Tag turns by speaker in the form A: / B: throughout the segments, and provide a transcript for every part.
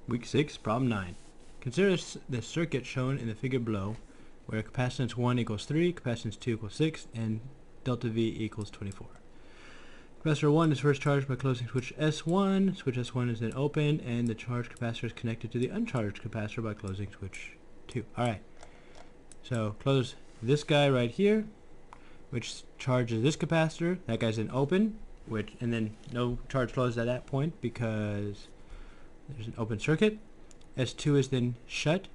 A: Week 6, problem 9. Consider the circuit shown in the figure below, where capacitance 1 equals 3, capacitance 2 equals 6, and delta V equals 24. Capacitor 1 is first charged by closing switch S1. Switch S1 is then open, and the charged capacitor is connected to the uncharged capacitor by closing switch 2. Alright, so close this guy right here, which charges this capacitor. That guy's then open, and then no charge flows at that point because there's an open circuit. S2 is then shut,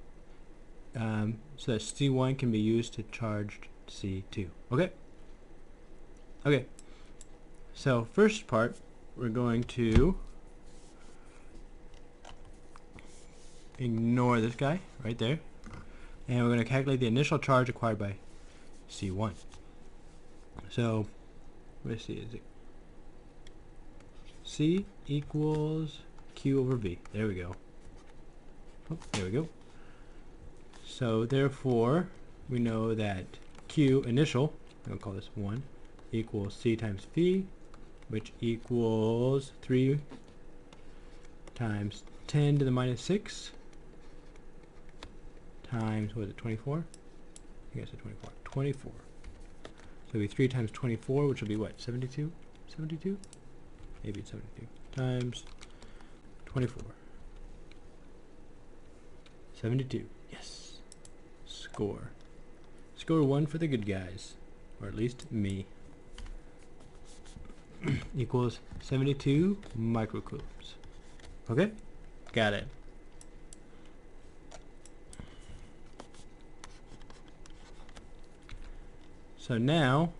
A: so that C1 can be used to charge C2. Okay, so first part, we're going to ignore this guy right there, and we're going to calculate the initial charge acquired by C1. So let's see, is it C equals Q over V? There we go. Oh, there we go. So therefore, we know that Q initial, I'll call this 1, equals C times V, which equals 3 times 10 to the minus 6 times, what is it, 24? I think I said 24. 24. So it'll be 3 times 24, which will be what, 72? 72? Maybe it's 72. Times 24. 72. Yes. Score. Score 1 for the good guys. Or at least me. Equals 72 microcoulombs. Okay? Got it. So now,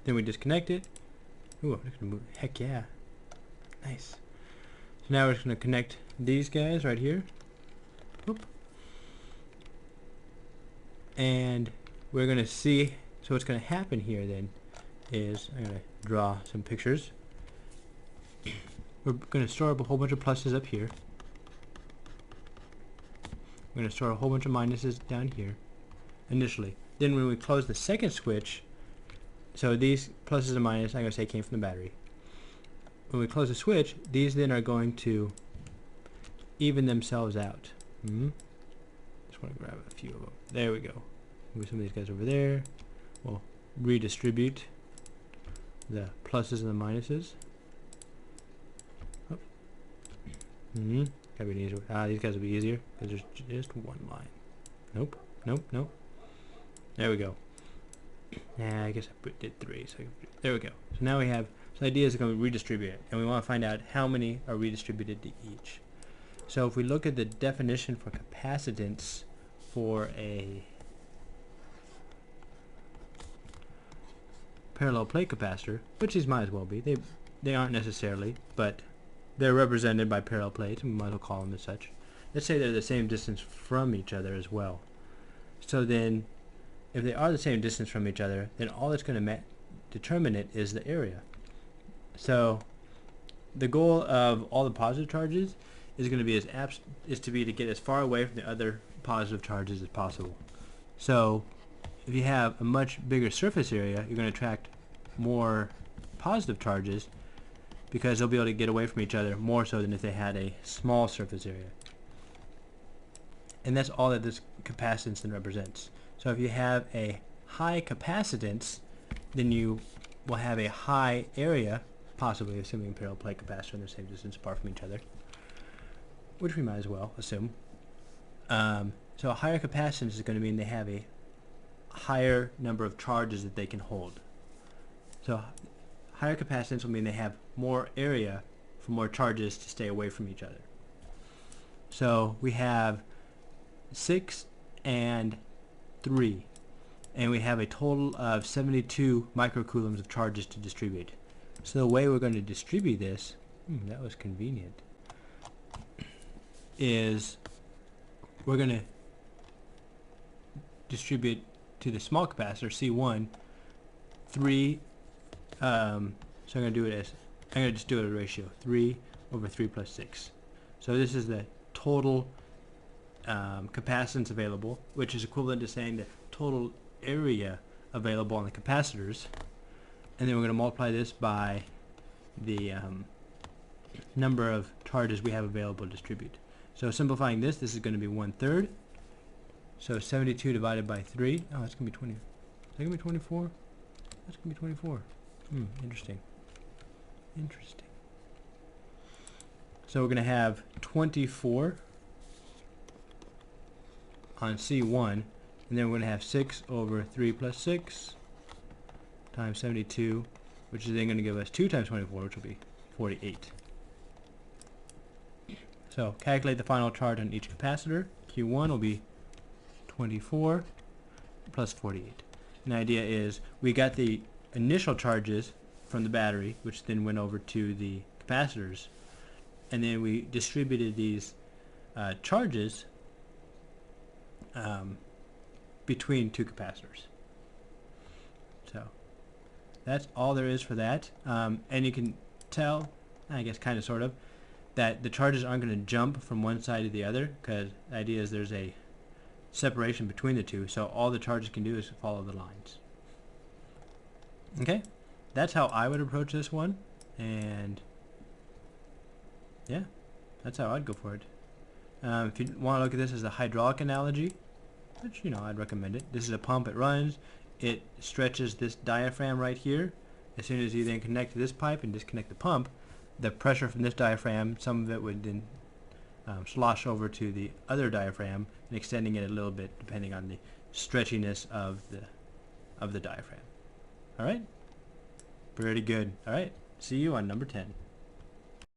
A: then we disconnect it. Ooh, I'm just gonna move. Heck yeah. Nice. So now we're just gonna connect these guys right here. Oop. And we're gonna see, so what's gonna happen here then is, I'm gonna draw some pictures. We're gonna store up a whole bunch of pluses up here. We're gonna store a whole bunch of minuses down here initially. Then when we close the second switch, so these pluses and minuses, I'm gonna say, came from the battery. When we close the switch, these then are going to even themselves out. Just want to grab a few of them. There we go. Move some of these guys over there. We'll redistribute the pluses and the minuses. Oh. Gotta be an easier way. These guys will be easier because there's just one line. Nope. There we go. I guess I did 3. So there we go. So now we have. So the idea is going to redistribute it, and we want to find out how many are redistributed to each. So if we look at the definition for capacitance for a parallel plate capacitor, which these might as well be. They aren't necessarily, but they're represented by parallel plates, and we might as well call them as such. Let's say they're the same distance from each other as well. So then, if they are the same distance from each other, then all that's going to determine it is the area. So the goal of all the positive charges is going to be to get as far away from the other positive charges as possible. So if you have a much bigger surface area, you're going to attract more positive charges because they'll be able to get away from each other more so than if they had a small surface area. And that's all that this capacitance then represents. So if you have a high capacitance, then you will have a high area, possibly assuming a parallel plate capacitor and the same distance apart from each other, which we might as well assume. So a higher capacitance is going to mean they have a higher number of charges that they can hold. So higher capacitance will mean they have more area for more charges to stay away from each other. So we have 6 and 3, and we have a total of 72 microcoulombs of charges to distribute. So the way we're going to distribute this, that was convenient, is we're going to distribute to the small capacitor C1 3. So I'm going to just do it as a ratio 3 over 3 plus 6. So this is the total capacitance available, which is equivalent to saying the total area available on the capacitors, and then we're going to multiply this by the number of charges we have available to distribute. So simplifying this, this is going to be 1/3. So 72 divided by 3. Oh, that's going to be 20. Is that going to be 24? That's going to be 24. Interesting. Interesting. So we're going to have 24 on C1, and then we're going to have 6 over 3 plus 6 times 72, which is then going to give us 2 times 24, which will be 48. So calculate the final charge on each capacitor. Q1 will be 24 plus 48. And the idea is we got the initial charges from the battery, which then went over to the capacitors, and then we distributed these charges between two capacitors. So that's all there is for that. And you can tell, I guess kind of sort of, that the charges aren't going to jump from one side to the other, because the idea is there's a separation between the two, so all the charges can do is follow the lines. Okay, that's how I would approach this one, and yeah, that's how I'd go for it. If you want to look at this as a hydraulic analogy, which, you know, I'd recommend it. This is a pump, it runs, it stretches this diaphragm right here. As soon as you then connect to this pipe and disconnect the pump, the pressure from this diaphragm, some of it would then slosh over to the other diaphragm and extending it a little bit depending on the stretchiness of the diaphragm. Alright? Pretty good. Alright, see you on number 10.